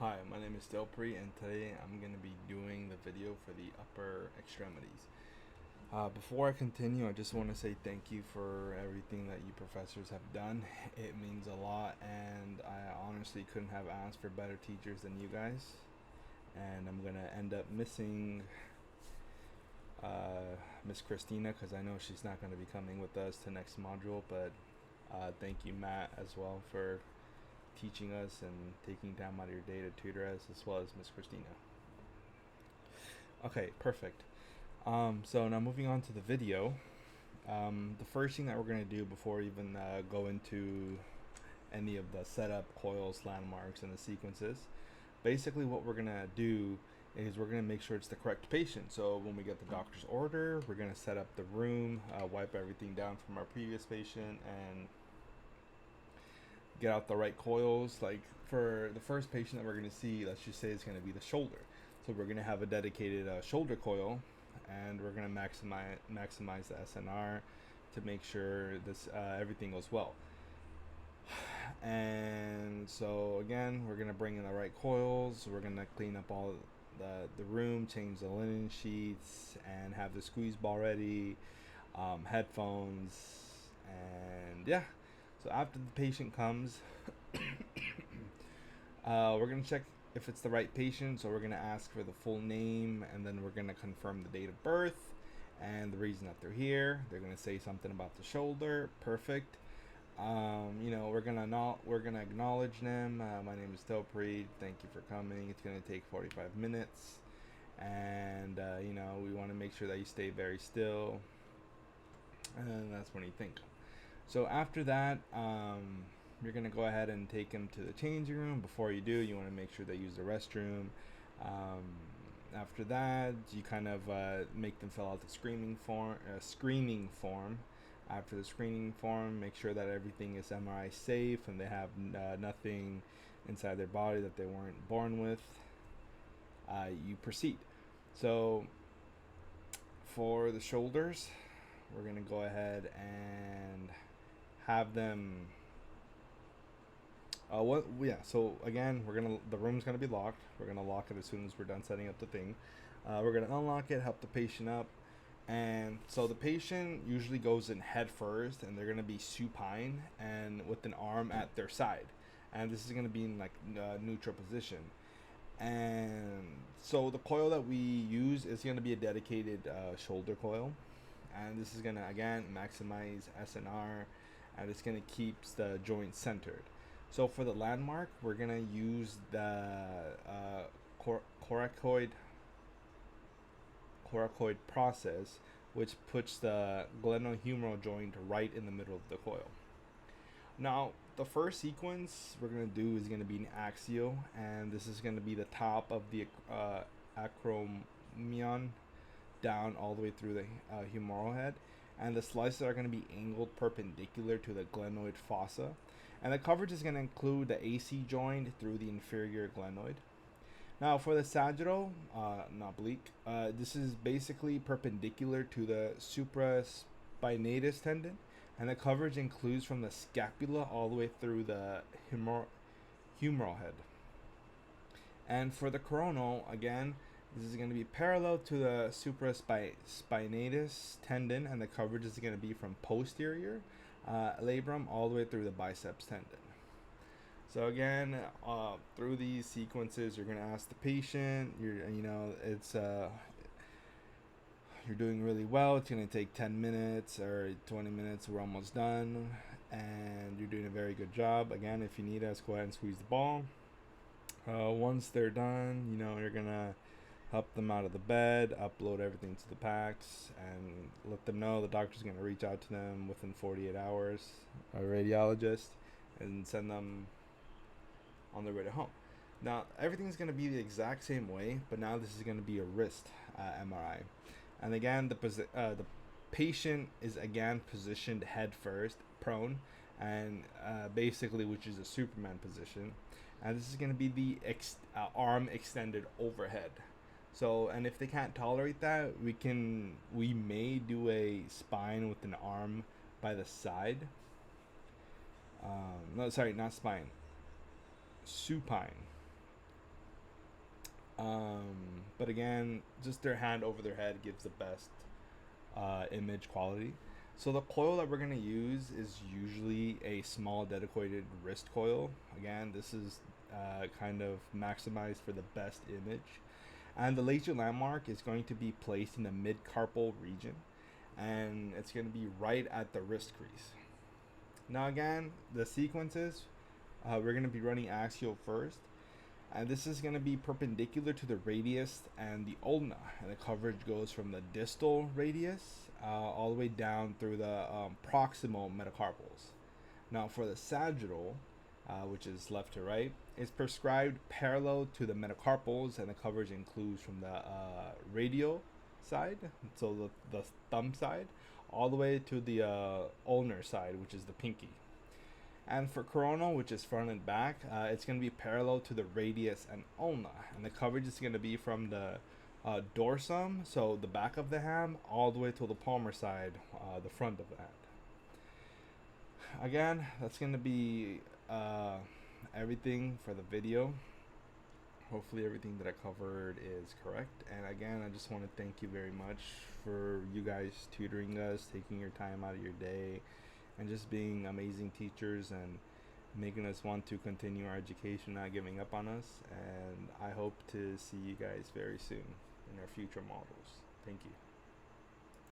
Hi, my name is Delpri, and today I'm going to be doing the video for the upper extremities. Before I continue, I just want to say thank you for everything that you professors have done. It means a lot, and I honestly couldn't have asked for better teachers than you guys. And I'm going to end up missing Miss Christina because I know she's not going to be coming with us to next module, but thank you, Matt, as well, for teaching us and taking time out of your day to tutor us, as well as Miss Christina. Okay, perfect. So now moving on to the video. The first thing that we're going to do before we even go into any of the setup, coils, landmarks, and the sequences, basically what we're going to do is we're going to make sure it's the correct patient. So when we get the doctor's order, we're going to set up the room, wipe everything down from our previous patient, and get out the right coils. Like for the first patient that we're going to see, let's just say it's going to be the shoulder. So we're going to have a dedicated shoulder coil, and we're going to maximize the SNR to make sure this everything goes well. And so again, we're going to bring in the right coils. We're going to clean up all the room, change the linen sheets, and have the squeeze ball ready, headphones, and yeah. So after the patient comes, we're going to check if it's the right patient. So we're going to ask for the full name, and then we're going to confirm the date of birth and the reason that they're here. They're going to say something about the shoulder. Perfect. We're gonna acknowledge them. My name is Telpreed. Thank you for coming. It's gonna take 45 minutes, and we want to make sure that you stay very still, and that's when you think. So after that, you're gonna go ahead and take them to the changing room. Before you do, you want to make sure they use the restroom. After that, you kind of make them fill out the screening form. After the screening form, make sure that everything is MRI safe and they have nothing inside their body that they weren't born with. You proceed. So for the shoulders, we're gonna go ahead and have them. So again, the room's gonna be locked. We're gonna lock it as soon as we're done setting up the thing. We're gonna unlock it, help the patient up, and so the patient usually goes in head first, and they're gonna be supine and with an arm at their side, and this is gonna be in like neutral position. And so the coil that we use is gonna be a dedicated shoulder coil, and this is gonna again maximize SNR, and it's gonna keep the joint centered. So for the landmark, we're gonna use the coracoid process, which puts the glenohumeral joint right in the middle of the coil. Now, the first sequence we're gonna do is gonna be an axial, and this is gonna be the top of the acromion down all the way through the humeral head, and the slices are going to be angled perpendicular to the glenoid fossa, and the coverage is going to include the AC joint through the inferior glenoid. Now for the sagittal, an oblique, this is basically perpendicular to the supraspinatus tendon, and the coverage includes from the scapula all the way through the humeral head. And for the coronal, again, this is going to be parallel to the supraspinatus tendon, and the coverage is going to be from posterior labrum all the way through the biceps tendon. So again, through these sequences, you're going to ask the patient. You're doing really well. It's going to take 10 minutes or 20 minutes. We're almost done, and you're doing a very good job. Again, if you need us, go ahead and squeeze the ball. Once they're done, you're gonna help them out of the bed, upload everything to the PACS, and let them know the doctor's going to reach out to them within 48 hours, a radiologist, and send them on their way to home. Now, everything's going to be the exact same way, but now this is going to be a wrist MRI. And again, the patient is again positioned head first, prone, and basically, which is a Superman position. And this is going to be the arm extended overhead. So, and if they can't tolerate that, we may do a spine with an arm by the side. No, sorry, not spine. Supine. But again, just their hand over their head gives the best image quality. So the coil that we're going to use is usually a small dedicated wrist coil. Again, this is kind of maximized for the best image. And the laser landmark is going to be placed in the mid-carpal region, and it's going to be right at the wrist crease. Now again, the sequences, we're going to be running axial first, and this is going to be perpendicular to the radius and the ulna, and the coverage goes from the distal radius all the way down through the proximal metacarpals. Now for the sagittal, which is left to right, is prescribed parallel to the metacarpals, and the coverage includes from the radial side, so the thumb side, all the way to the ulnar side, which is the pinky. And for coronal, which is front and back, it's going to be parallel to the radius and ulna, and the coverage is going to be from the dorsum, so the back of the hand, all the way to the palmar side, the front of the hand. Again, that's going to be everything for the video. Hopefully everything that I covered is correct. And again, I just want to thank you very much for you guys tutoring us, taking your time out of your day, and just being amazing teachers and making us want to continue our education, not giving up on us. And I hope to see you guys very soon in our future models. Thank you.